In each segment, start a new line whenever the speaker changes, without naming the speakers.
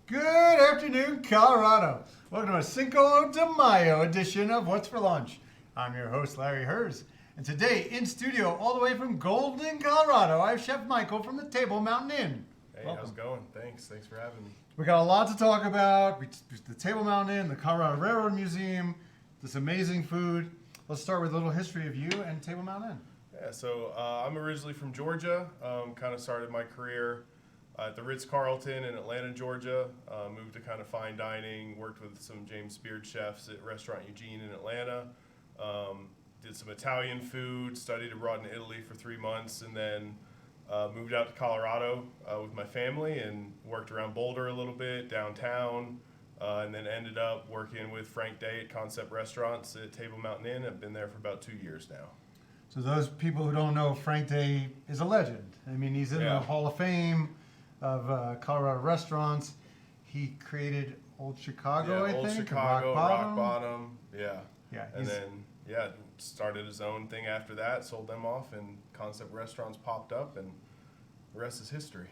Good afternoon, Colorado. Welcome to a Cinco de Mayo edition of What's for Lunch. I'm your host, Larry Hers. And today, in studio, all the way from Golden, Colorado, I have Chef Michael from the Table Mountain Inn.
Hey,
Welcome.
how's it going? Thanks for having me.
We got a lot to talk about. The Table Mountain Inn, the Colorado Railroad Museum, this amazing food. Let's start with a little history of you and Table Mountain Inn.
Yeah, so I'm originally from Georgia. Kind of started my career at the Ritz-Carlton in Atlanta, Georgia. Moved to kind of fine dining, worked with some James Beard chefs at Restaurant Eugene in Atlanta. Did some Italian food, studied abroad in Italy for 3 months, and then moved out to Colorado with my family and worked around Boulder a little bit, downtown, and then ended up working with Frank Day at Concept Restaurants at Table Mountain Inn. I've been there for about 2 years now.
So those people who don't know, Frank Day is a legend. I mean, he's in the Hall of Fame of Colorado restaurants. He created Old Chicago, I
Old
think,
Chicago,
Rock
Bottom. Yeah. And
he's-
then, started his own thing after that, sold them off, and Concept Restaurants popped up, and the rest is history.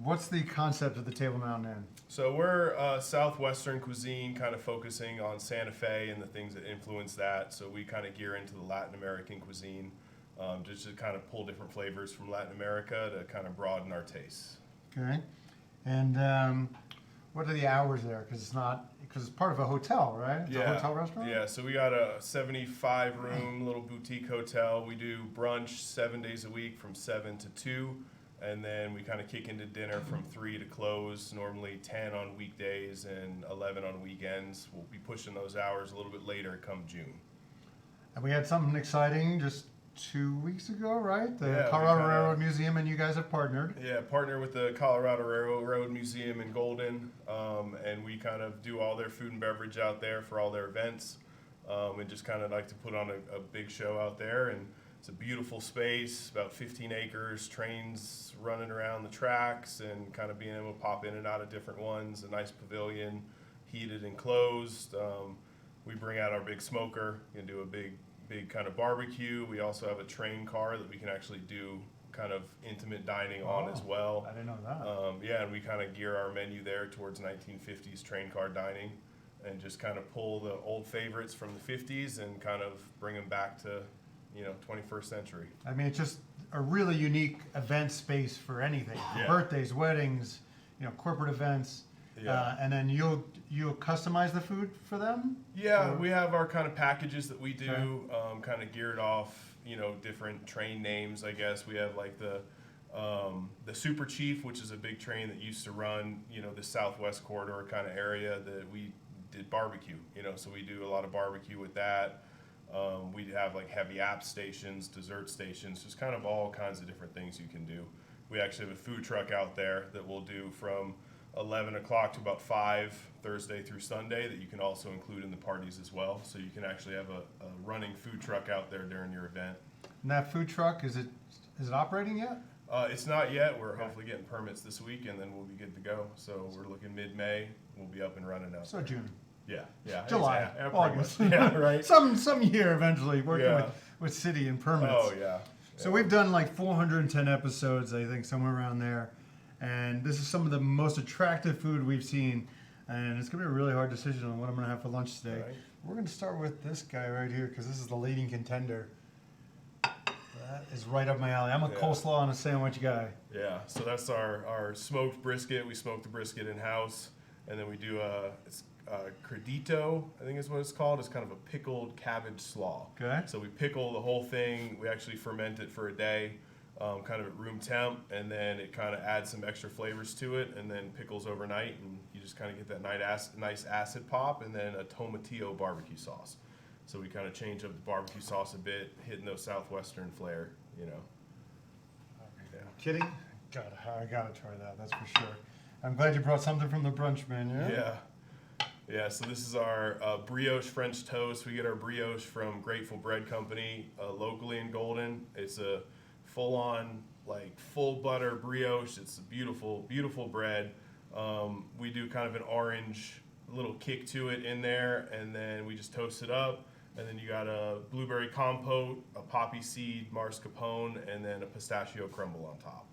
What's the concept of the Table Mountain Inn?
So we're Southwestern cuisine, kind of focusing on Santa Fe and the things that influence that. So we kind of gear into the Latin American cuisine, just to kind of pull different flavors from Latin America to kind of broaden our tastes.
Okay. And what are the hours there? Because it's part of a hotel, right? It's a hotel restaurant?
Yeah, so we got a 75-room little boutique hotel. We do brunch 7 days a week from 7 to 2. And then we kind of kick into dinner from 3 to close, normally 10 on weekdays and 11 on weekends. We'll be pushing those hours a little bit later come June.
And we had something exciting just 2 weeks ago, right? The
Yeah,
Colorado Railroad Museum, and you guys have partnered.
Yeah, partner with the Colorado Railroad Museum in Golden, and we kind of do all their food and beverage out there for all their events, and just kind of like to put on a big show out there. And it's a beautiful space, about 15 acres, trains running around the tracks, and kind of being able to pop in and out of different ones. A nice pavilion, heated and closed. We bring out our big smoker and do a big kind of barbecue. We also have a train car that we can actually do kind of intimate dining on as well.
I didn't know that.
And we kind of gear our menu there towards 1950s train car dining, and just kind of pull the old favorites from the 50s and kind of bring them back to 21st century.
I mean, it's just a really unique event space for anything.
Yeah.
Birthdays, weddings, corporate events.
Yeah.
And then you'll customize the food for them?
Yeah,
Or-
we have our kind of packages that we do,
Okay.
kind of geared off, different train names, I guess. We have like the Super Chief, which is a big train that used to run, the Southwest corridor kind of area that we did barbecue, so we do a lot of barbecue with that. We have like heavy app stations, dessert stations, just kind of all kinds of different things you can do. We actually have a food truck out there that we'll do from 11 o'clock to about 5 Thursday through Sunday that you can also include in the parties as well. So you can actually have a running food truck out there during your event.
And that food truck, is it operating yet?
It's not yet. We're hopefully getting permits this week, and then we'll be good to go. So we're looking mid-May. We'll be up and running out
So
there.
June.
Yeah.
July,
pretty
August.
much. Yeah, right.
Some year eventually working
Yeah.
with city and permits.
Oh, yeah.
So we've done like 410 episodes, I think, somewhere around there. And this is some of the most attractive food we've seen. And it's going to be a really hard decision on what I'm going to have for lunch today.
Right.
We're going to start with this guy right here because this is the leading contender. That is right up my alley. I'm a coleslaw and a sandwich guy.
Yeah, so that's our smoked brisket. We smoke the brisket in-house. And then we do it's credito, I think is what it's called. It's kind of a pickled cabbage slaw.
Okay.
So we pickle the whole thing. We actually ferment it for a day, kind of at room temp, and then it kind of adds some extra flavors to it, and then pickles overnight, and you just kind of get that nice acid pop, and then a tomatillo barbecue sauce. So we kind of change up the barbecue sauce a bit, hitting those Southwestern flair, Yeah.
Kidding? I gotta try that. That's for sure. I'm glad you brought something from the brunch menu.
Yeah, so this is our brioche French toast. We get our brioche from Grateful Bread Company locally in Golden. It's a full-on, full butter brioche. It's a beautiful, beautiful bread. We do kind of an orange little kick to it in there, and then we just toast it up. And then you got a blueberry compote, a poppy seed mascarpone, and then a pistachio crumble on top.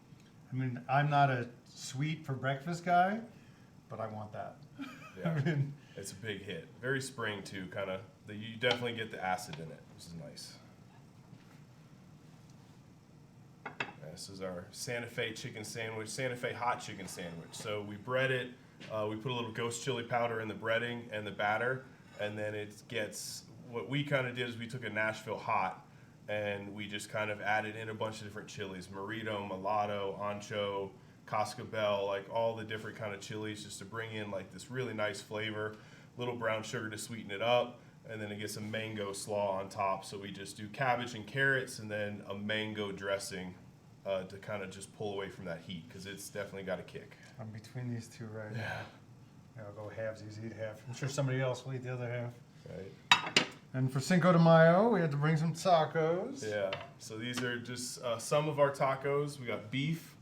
I mean, I'm not a sweet for breakfast guy, but I want that.
Yeah.
I mean,
It's a big hit. Very spring too, kind of. You definitely get the acid in it, which is nice. This is our Santa Fe chicken sandwich, Santa Fe hot chicken sandwich. So we bread it. We put a little ghost chili powder in the breading and the batter, and then it gets. What we kind of did is we took a Nashville hot, and we just kind of added in a bunch of different chilies: Morito, Mulatto, Ancho, Cascabel, like all the different kind of chilies, just to bring in like this really nice flavor. Little brown sugar to sweeten it up, and then it gets a mango slaw on top. So we just do cabbage and carrots, and then a mango dressing to kind of just pull away from that heat, because it's definitely got a kick.
I'm between these two right
Yeah.
now. I'll go halvesies, eat half. I'm sure somebody else will eat the other half.
Right.
And for Cinco de Mayo, we had to bring some tacos.
Yeah. So these are just some of our tacos. We got beef,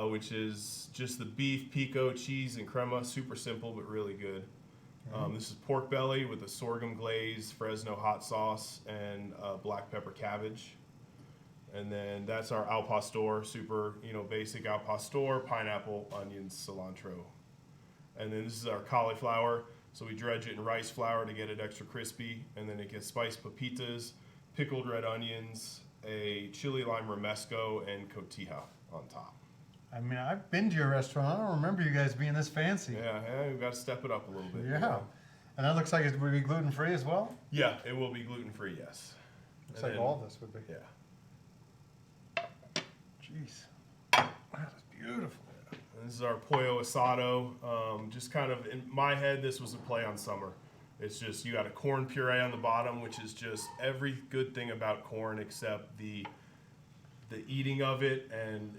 which is just the beef, pico, cheese, and crema. Super simple, but really good. This is pork belly with a sorghum glaze, Fresno hot sauce, and black pepper cabbage. And then that's our al pastor, super, basic al pastor, pineapple, onions, cilantro. And then this is our cauliflower. So we dredge it in rice flour to get it extra crispy. And then it gets spiced pepitas, pickled red onions, a chili lime romesco, and cotija on top.
I mean, I've been to your restaurant. I don't remember you guys being this fancy.
Yeah, we've got to step it up a little bit.
Yeah. And that looks like it would be gluten-free as well?
Yeah, it will be gluten-free, yes.
Looks
And
like
then-
all this would be.
Yeah.
Jeez. That is beautiful.
And this is our Pollo Asado. Just kind of, in my head, this was a play on summer. It's just, you got a corn puree on the bottom, which is just every good thing about corn except the eating of it and,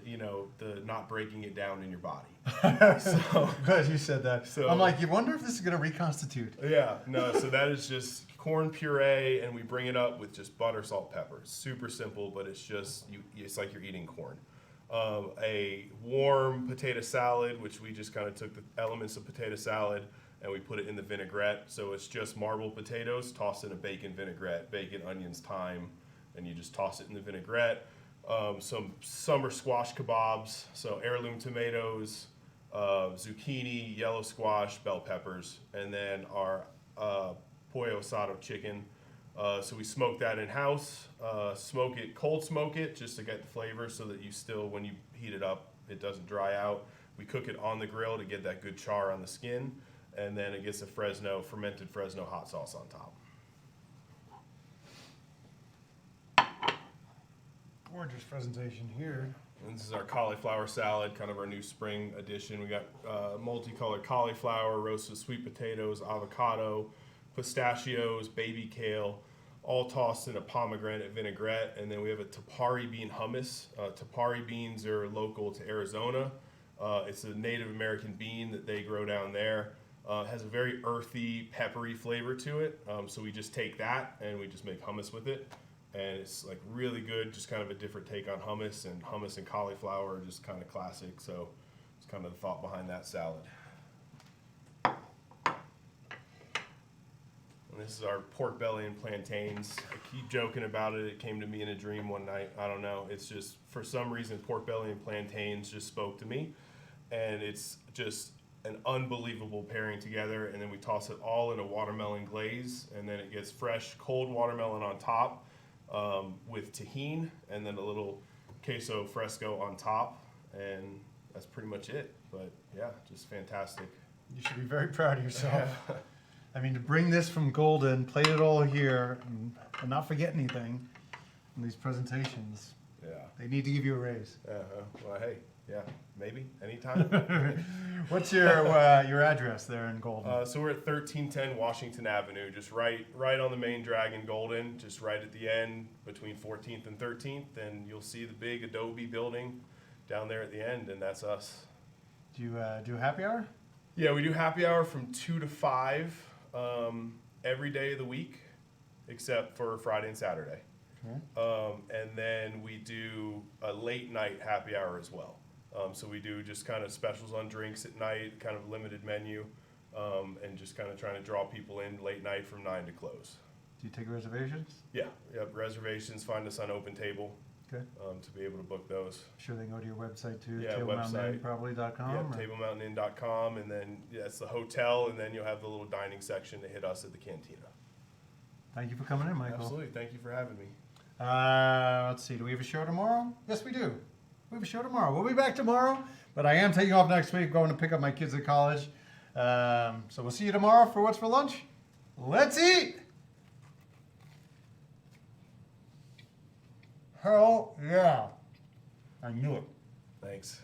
the not breaking it down in your body. So,
Glad you said that.
So-
I'm like, you wonder if this is going to reconstitute.
yeah, no, so that is just corn puree, and we bring it up with just butter, salt, pepper. Super simple, but it's just, it's like you're eating corn. A warm potato salad, which we just kind of took the elements of potato salad and we put it in the vinaigrette. So it's just marbled potatoes tossed in a bacon vinaigrette, bacon, onions, thyme, and you just toss it in the vinaigrette. Some summer squash kebabs, so heirloom tomatoes, zucchini, yellow squash, bell peppers, and then our Pollo Asado chicken. So we smoke that in-house, cold smoke it just to get the flavor so that you still, when you heat it up, it doesn't dry out. We cook it on the grill to get that good char on the skin, and then it gets a fermented Fresno hot sauce on top.
Gorgeous presentation here.
And this is our cauliflower salad, kind of our new spring addition. We got multicolored cauliflower, roasted sweet potatoes, avocado, pistachios, baby kale, all tossed in a pomegranate vinaigrette. And then we have a tapari bean hummus. Tapari beans are local to Arizona. It's a Native American bean that they grow down there. It has a very earthy, peppery flavor to it. So we just take that and we just make hummus with it. And it's like really good, just kind of a different take on hummus and cauliflower are just kind of classic. So it's kind of the thought behind that salad. And this is our pork belly and plantains. I keep joking about it. It came to me in a dream one night. I don't know. It's just, for some reason, pork belly and plantains just spoke to me. And it's just an unbelievable pairing together. And then we toss it all in a watermelon glaze. And then it gets fresh, cold watermelon on top. With tahini and then a little queso fresco on top, and that's pretty much it. But yeah, just fantastic.
You should be very proud of yourself. I mean, to bring this from Golden, plate it all here, and not forget anything in these presentations,
Yeah.
they need to give you a raise.
Well, hey, yeah, maybe anytime.
What's your address there in Golden?
So we're at 1310 Washington Avenue, just right on the main drag in Golden, just right at the end between 14th and 13th, and you'll see the big adobe building down there at the end, and that's us.
Do you do happy hour?
Yeah, we do happy hour from 2 to 5 every day of the week, except for Friday and Saturday.
Okay.
And then we do a late night happy hour as well. So we do just kind of specials on drinks at night, kind of limited menu, and just kind of trying to draw people in late night from 9 to close.
Do you take reservations?
Yeah, yep, reservations, find us on Open Table.
Good.
to be able to book those.
Sure they can go to your website too,
Yeah,
tablemountaininn.com.
Yeah, tablemountaininn.com, and then that's the hotel, and then you'll have the little dining section to hit us at the cantina.
Thank you for coming in, Michael.
Absolutely. Thank you for having me.
Let's see. Do we have a show tomorrow? Yes, we do. We have a show tomorrow. We'll be back tomorrow, but I am taking off next week, going to pick up my kids at college. So we'll see you tomorrow for What's for Lunch. Let's eat! Hell yeah. I knew it.
Thanks.